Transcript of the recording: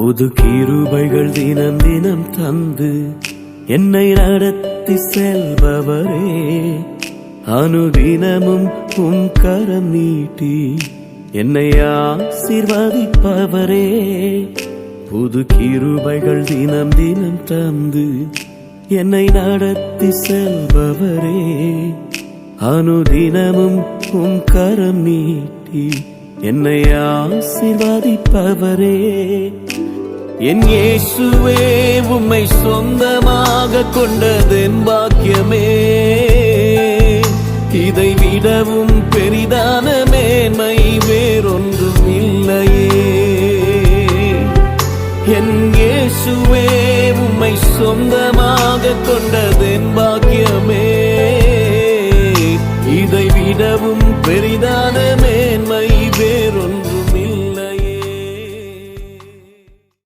புது கிருபைகள் தினம் தினம் தந்து என்னை நடத்தி செல்பவரே, அனுதினமும் உம் கரம் நீட்டி என்னை ஆசீர்வதிப்பவரே. புது கிருபைகள் தினம் தினம் தந்து என்னை நடத்தி செல்பவரே, அனுதினமும் உம் கரம் நீட்டி என்னை ஆசீர்வதிப்பவரே. என் இயேசுவே, உம்மை சொந்தமாக கொண்டதென் பாக்கியமே, இதை விடவும் பெரிதான மேன்மை வேறொன்றும் இல்லையே. என் இயேசுவே, உம்மை சொந்தமாக கொண்டதென் பாக்கியமே, இதை விடவும் பெரிதான